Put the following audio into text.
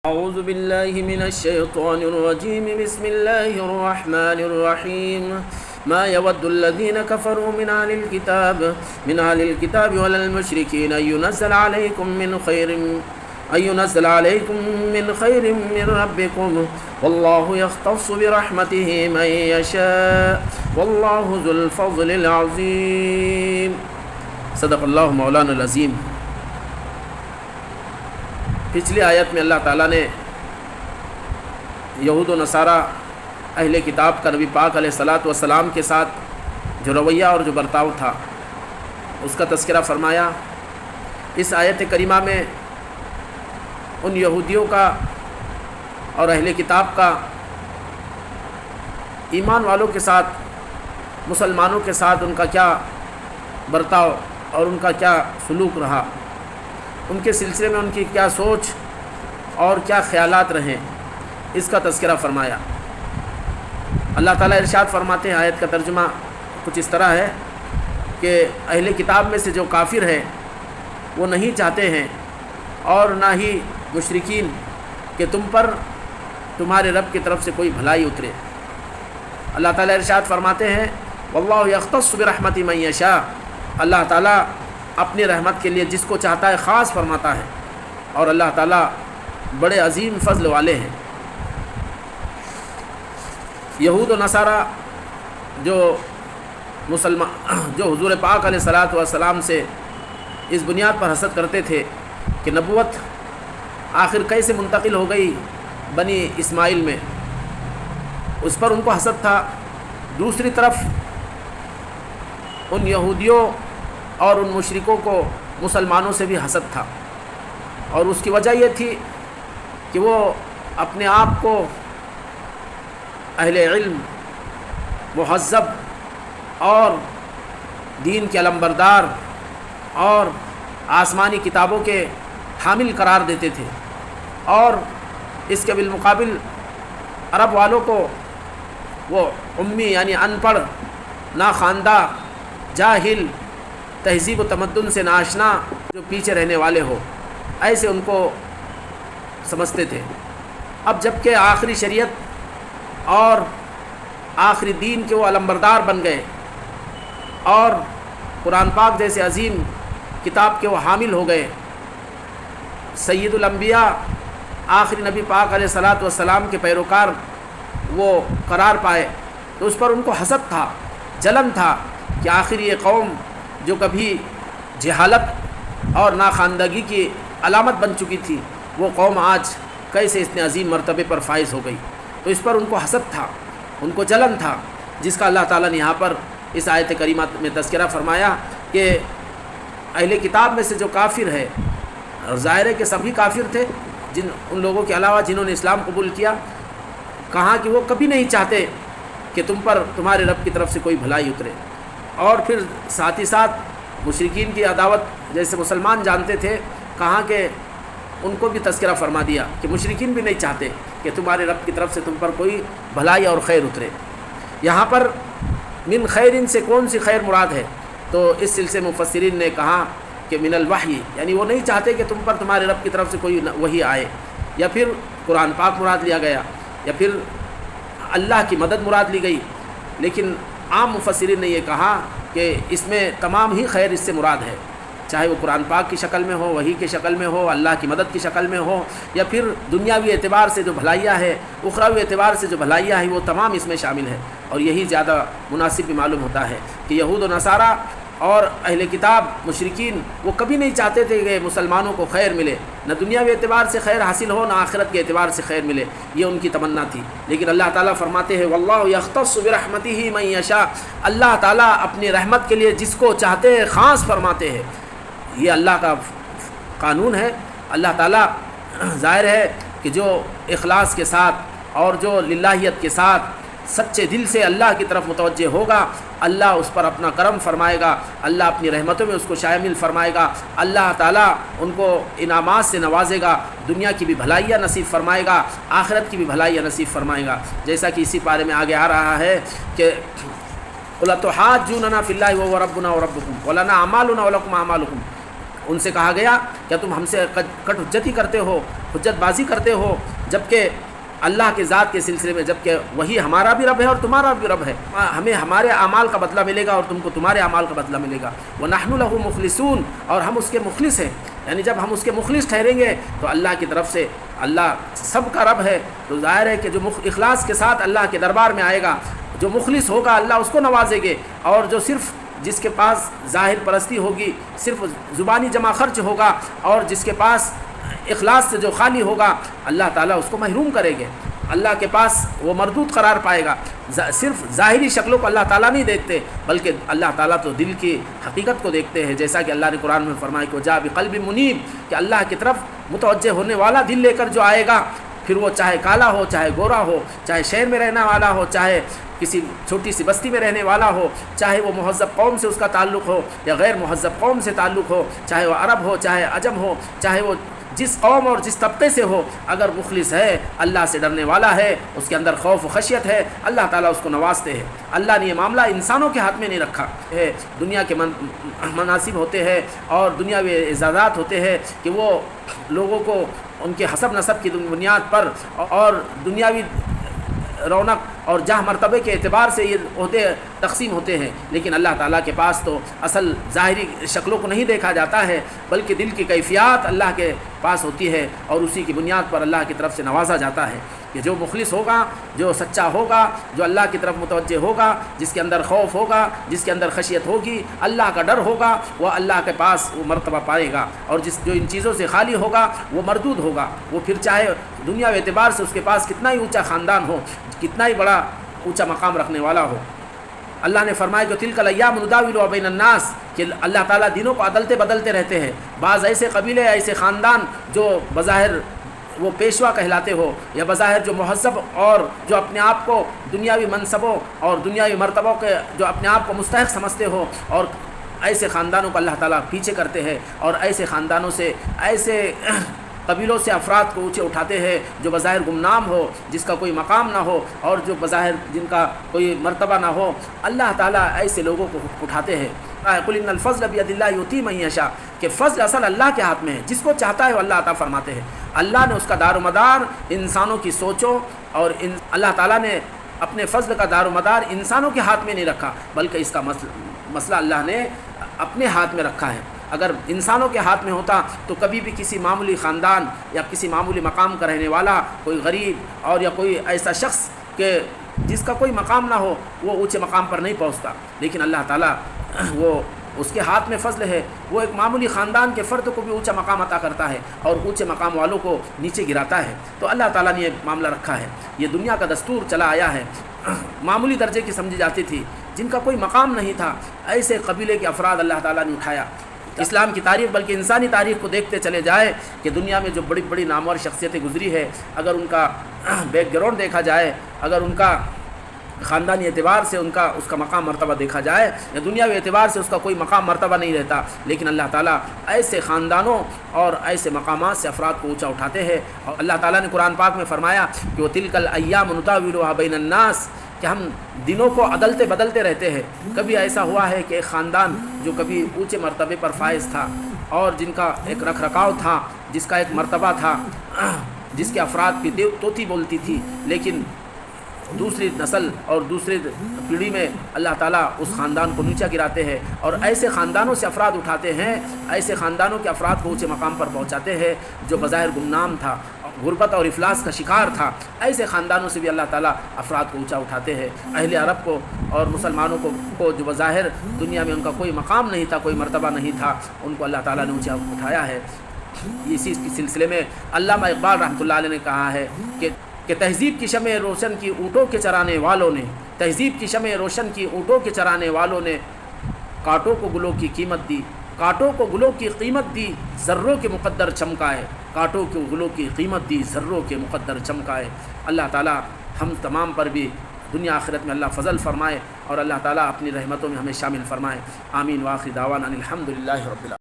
أعوذ بالله من الشيطان الرجيم بسم الله الرحمن الرحيم ما يود الذين كفروا من أهل الكتاب ولا المشركين أن ينزل عليكم من خير من ربكم والله يختص برحمته من يشاء والله ذو الفضل العظيم صدق اللہ مولانا العظیم۔ پچھلی آیت میں اللہ تعالیٰ نے یہود و نصارہ اہل کتاب کا نبی پاک علیہ الصلاۃ والسلام کے ساتھ جو رویہ اور جو برتاؤ تھا اس کا تذکرہ فرمایا۔ اس آیت کریمہ میں ان یہودیوں کا اور اہل کتاب کا ایمان والوں کے ساتھ، مسلمانوں کے ساتھ ان کا کیا برتاؤ اور ان کا کیا سلوک رہا، ان کے سلسلے میں ان کی کیا سوچ اور کیا خیالات رہیں، اس کا تذکرہ فرمایا۔ اللہ تعالیٰ ارشاد فرماتے ہیں، آیت کا ترجمہ کچھ اس طرح ہے کہ اہل کتاب میں سے جو کافر ہیں وہ نہیں چاہتے ہیں اور نہ ہی مشرکین کہ تم پر تمہارے رب کی طرف سے کوئی بھلائی اترے۔ اللہ تعالیٰ ارشاد فرماتے ہیں، واللہ یختص برحمتہ من یشاء، اللہ تعالیٰ اپنی رحمت کے لیے جس کو چاہتا ہے خاص فرماتا ہے، اور اللہ تعالیٰ بڑے عظیم فضل والے ہیں۔ یہود و نصارہ جو حضور پاک علیہ الصلاۃ والسلام سے اس بنیاد پر حسد کرتے تھے کہ نبوت آخر کیسے منتقل ہو گئی بنی اسماعیل میں، اس پر ان کو حسد تھا۔ دوسری طرف ان یہودیوں اور ان مشرکوں کو مسلمانوں سے بھی حسد تھا، اور اس کی وجہ یہ تھی کہ وہ اپنے آپ کو اہل علم، مہذب اور دین کے علمبردار اور آسمانی کتابوں کے حامل قرار دیتے تھے، اور اس کے بالمقابل عرب والوں کو وہ امی یعنی ان پڑھ، ناخواندہ، جاہل، تہذیب و تمدن سے ناآشنا، جو پیچھے رہنے والے ہو، ایسے ان کو سمجھتے تھے۔ اب جب کہ آخری شریعت اور آخری دین کے وہ علمبردار بن گئے اور قرآن پاک جیسے عظیم کتاب کے وہ حامل ہو گئے، سید الانبیاء آخری نبی پاک علیہ الصلاۃ والسلام کے پیروکار وہ قرار پائے، تو اس پر ان کو حسد تھا، جلن تھا کہ آخر یہ قوم جو کبھی جہالت اور ناخواندگی کی علامت بن چکی تھی، وہ قوم آج کیسے اس نے عظیم مرتبے پر فائز ہو گئی۔ تو اس پر ان کو حسد تھا، ان کو جلن تھا، جس کا اللہ تعالیٰ نے یہاں پر اس آیت کریمہ میں تذکرہ فرمایا کہ اہل کتاب میں سے جو کافر ہے، اور ظاہر ہے کہ سبھی کافر تھے ان لوگوں کے علاوہ جنہوں نے اسلام قبول کیا، کہا کہ وہ کبھی نہیں چاہتے کہ تم پر تمہارے رب کی طرف سے کوئی بھلائی اترے، اور پھر ساتھ ہی ساتھ مشرکین کی عداوت جیسے مسلمان جانتے تھے، کہا کہ ان کو بھی تذکرہ فرما دیا کہ مشرکین بھی نہیں چاہتے کہ تمہارے رب کی طرف سے تم پر کوئی بھلائی اور خیر اترے۔ یہاں پر من خیرن سے کون سی خیر مراد ہے؟ تو اس سلسلے مفسرین نے کہا کہ من الوحی، یعنی وہ نہیں چاہتے کہ تم پر تمہارے رب کی طرف سے کوئی وحی آئے، یا پھر قرآن پاک مراد لیا گیا، یا پھر اللہ کی مدد مراد لی گئی۔ لیکن عام مفسرین نے یہ کہا کہ اس میں تمام ہی خیر اس سے مراد ہے، چاہے وہ قرآن پاک کی شکل میں ہو، وحی کی شکل میں ہو، اللہ کی مدد کی شکل میں ہو، یا پھر دنیاوی اعتبار سے جو بھلائیاں ہے، اخروی اعتبار سے جو بھلائیاں ہیں، وہ تمام اس میں شامل ہے۔ اور یہی زیادہ مناسب بھی معلوم ہوتا ہے کہ یہود و نصارہ اور اہل کتاب مشرکین وہ کبھی نہیں چاہتے تھے کہ مسلمانوں کو خیر ملے، نہ دنیاوی اعتبار سے خیر حاصل ہو، نہ آخرت کے اعتبار سے خیر ملے، یہ ان کی تمنا تھی۔ لیکن اللہ تعالیٰ فرماتے ہیں، واللہ یختص برحمتہ من یشاء، اللہ تعالیٰ اپنی رحمت کے لیے جس کو چاہتے ہیں خاص فرماتے ہیں۔ یہ اللہ کا قانون ہے۔ اللہ تعالیٰ ظاہر ہے کہ جو اخلاص کے ساتھ اور جو للہیت کے ساتھ سچے دل سے اللہ کی طرف متوجہ ہوگا، اللہ اس پر اپنا کرم فرمائے گا، اللہ اپنی رحمتوں میں اس کو شامل فرمائے گا، اللہ تعالیٰ ان کو انعامات سے نوازے گا، دنیا کی بھی بھلائیاں نصیب فرمائے گا، آخرت کی بھی بھلائیاں نصیب فرمائے گا۔ جیسا کہ اسی پارے میں آگے آ رہا ہے کہ قُلْ أَتُحَاجُّونَنَا فِي اللَّهِ وَهُوَ رَبُّنَا وَرَبُّكُمْ وَلَنَا أَعْمَالُنَا وَلَكُمْ أَعْمَالُكُمْ، ان سے کہا گیا کیا تم ہم سے کٹ حجتی کرتے ہو حجت بازی کرتے ہو، جبکہ اللہ کے ذات کے سلسلے میں، جبکہ وہی ہمارا بھی رب ہے اور تمہارا بھی رب ہے، ہمیں ہمارے اعمال کا بدلہ ملے گا اور تم کو تمہارے اعمال کا بدلہ ملے گا۔ وَنَحْنُ لَهُ مُخْلِصُونَ، اور ہم اس کے مخلص ہیں، یعنی جب ہم اس کے مخلص ٹھہریں گے تو اللہ کی طرف سے، اللہ سب کا رب ہے تو ظاہر ہے کہ جو اخلاص کے ساتھ اللہ کے دربار میں آئے گا، جو مخلص ہوگا اللہ اس کو نوازے گے، اور جو صرف جس کے پاس ظاہر پرستی ہوگی، صرف زبانی جمع خرچ ہوگا، اور جس کے پاس اخلاص سے جو خالی ہوگا، اللہ تعالیٰ اس کو محروم کرے گے، اللہ کے پاس وہ مردود قرار پائے گا۔ صرف ظاہری شکلوں کو اللہ تعالیٰ نہیں دیکھتے، بلکہ اللہ تعالیٰ تو دل کی حقیقت کو دیکھتے ہیں، جیسا کہ اللہ نے قرآن میں فرمایا کہ جا بقلب منیب، کہ اللہ کی طرف متوجہ ہونے والا دل لے کر جو آئے گا، پھر وہ چاہے کالا ہو، چاہے گورا ہو، چاہے شہر میں رہنے والا ہو، چاہے کسی چھوٹی سی بستی میں رہنے والا ہو، چاہے وہ مہذب قوم سے اس کا تعلق ہو یا غیر مہذب قوم سے تعلق ہو، چاہے وہ عرب ہو، چاہے عجم ہو، چاہے وہ جس قوم اور جس طبقے سے ہو، اگر مخلص ہے، اللہ سے ڈرنے والا ہے، اس کے اندر خوف و خشیت ہے، اللہ تعالیٰ اس کو نوازتے ہیں۔ اللہ نے یہ معاملہ انسانوں کے ہاتھ میں نہیں رکھا ہے۔ دنیا کے مناصب ہوتے ہیں اور دنیاوی اعزازات ہوتے ہیں کہ وہ لوگوں کو ان کے حسب نسب کی بنیاد پر اور دنیاوی رونق اور جاہ مرتبے کے اعتبار سے یہ عہدے تقسیم ہوتے ہیں، لیکن اللہ تعالیٰ کے پاس تو اصل ظاہری شکلوں کو نہیں دیکھا جاتا ہے، بلکہ دل کی کیفیات اللہ کے پاس ہوتی ہے، اور اسی کی بنیاد پر اللہ کی طرف سے نوازا جاتا ہے کہ جو مخلص ہوگا، جو سچا ہوگا، جو اللہ کی طرف متوجہ ہوگا، جس کے اندر خوف ہوگا، جس کے اندر خشیت ہوگی، اللہ کا ڈر ہوگا، وہ اللہ کے پاس وہ مرتبہ پائے گا، اور جو ان چیزوں سے خالی ہوگا وہ مردود ہوگا۔ وہ پھر چاہے دنیا کے اعتبار سے اس کے پاس کتنا ہی اونچا خاندان ہو، کتنا ہی بڑا اونچا مقام رکھنے والا ہو۔ اللہ نے فرمایا کہ تلک الایام نداولها بین الناس، کہ اللہ تعالیٰ دینوں کو عدلتے بدلتے رہتے ہیں۔ بعض ایسے قبیلے، ایسے خاندان جو بظاہر وہ پیشوا کہلاتے ہو، یا بظاہر جو مہذب اور جو اپنے آپ کو دنیاوی منصبوں اور دنیاوی مرتبوں کے جو اپنے آپ کو مستحق سمجھتے ہو، اور ایسے خاندانوں کو اللہ تعالیٰ پیچھے کرتے ہیں، اور ایسے خاندانوں سے، ایسے قبیلوں سے افراد کو اونچے اٹھاتے ہیں جو بظاہر گمنام ہو، جس کا کوئی مقام نہ ہو، اور جو بظاہر جن کا کوئی مرتبہ نہ ہو۔ اللہ تعالیٰ ایسے لوگوں کو اٹھاتے ہیں۔ قل ان الفضل بید اللہ یؤتی من یشاء، کہ فضل اصل اللہ کے ہاتھ میں ہے، جس کو چاہتا ہے وہ اللہ عطا فرماتے ہیں۔ اللہ نے اس کا دار و مدار انسانوں کی سوچوں اور اللہ تعالیٰ نے اپنے فضل کا دار و مدار انسانوں کے ہاتھ میں نہیں رکھا، بلکہ اس کا مسئلہ اللہ نے اپنے ہاتھ میں رکھا ہے۔ اگر انسانوں کے ہاتھ میں ہوتا تو کبھی بھی کسی معمولی خاندان یا کسی معمولی مقام کا رہنے والا، کوئی غریب اور یا کوئی ایسا شخص کہ جس کا کوئی مقام نہ ہو، وہ اونچے مقام پر نہیں پہنچتا، لیکن اللہ تعالیٰ وہ اس کے ہاتھ میں فضل ہے، وہ ایک معمولی خاندان کے فرد کو بھی اونچا مقام عطا کرتا ہے اور اونچے مقام والوں کو نیچے گراتا ہے۔ تو اللہ تعالیٰ نے یہ معاملہ رکھا ہے، یہ دنیا کا دستور چلا آیا ہے۔ معمولی درجے کی سمجھی جاتی تھی، جن کا کوئی مقام نہیں تھا، ایسے قبیلے کے افراد اللہ تعالیٰ نے اٹھایا۔ اسلام کی تاریخ بلکہ انسانی تاریخ کو دیکھتے چلے جائے کہ دنیا میں جو بڑی بڑی نامور شخصیتیں گزری ہے، اگر ان کا بیک گراؤنڈ دیکھا جائے، اگر ان کا خاندانی اعتبار سے اس کا مقام مرتبہ دیکھا جائے، یا دنیاوی اعتبار سے اس کا کوئی مقام مرتبہ نہیں رہتا، لیکن اللہ تعالیٰ ایسے خاندانوں اور ایسے مقامات سے افراد کو اونچا اٹھاتے ہیں۔ اور اللہ تعالیٰ نے قرآن پاک میں فرمایا کہ وہ تلک الایام نداولها بین الناس، کہ ہم دنوں کو عدلتے بدلتے رہتے ہیں۔ کبھی ایسا ہوا ہے کہ ایک خاندان جو کبھی اونچے مرتبے پر فائز تھا اور جن کا ایک رکھ رکھاؤ تھا، جس کا ایک مرتبہ تھا، جس کے افراد کی توتی بولتی تھی، لیکن دوسری نسل اور دوسری پیڑھی میں اللہ تعالیٰ اس خاندان کو نیچا گراتے ہیں، اور ایسے خاندانوں سے افراد اٹھاتے ہیں، ایسے خاندانوں کے افراد کو اونچے مقام پر پہنچاتے ہیں جو بظاہر گمنام تھا، غربت اور افلاس کا شکار تھا۔ ایسے خاندانوں سے بھی اللہ تعالیٰ افراد کو اونچا اٹھاتے ہیں۔ اہل عرب کو اور مسلمانوں کو جو بظاہر دنیا میں ان کا کوئی مقام نہیں تھا، کوئی مرتبہ نہیں تھا، ان کو اللہ تعالیٰ نے اونچا اٹھایا ہے۔ اسی کے سلسلے میں علامہ اقبال رحمۃ اللہ علیہ نے کہا ہے کہ تہذیب کی شمع روشن کی اونٹوں کے چرانے والوں نے، تہذیب کی شمع روشن کی اونٹوں کے چرانے والوں نے کانٹوں کو گلوں کی قیمت دی، کانٹوں کو گلوں کی قیمت دی، ذروں کے مقدر چمکائے، کانٹوں کو گلوں کی قیمت دی، ذروں کے مقدر چمکائے۔ اللہ تعالیٰ ہم تمام پر بھی دنیا آخرت میں اللہ فضل فرمائے، اور اللہ تعالیٰ اپنی رحمتوں میں ہمیں شامل فرمائے۔ آمین۔ وآخر دعوانا الحمدللہ رب العالمین۔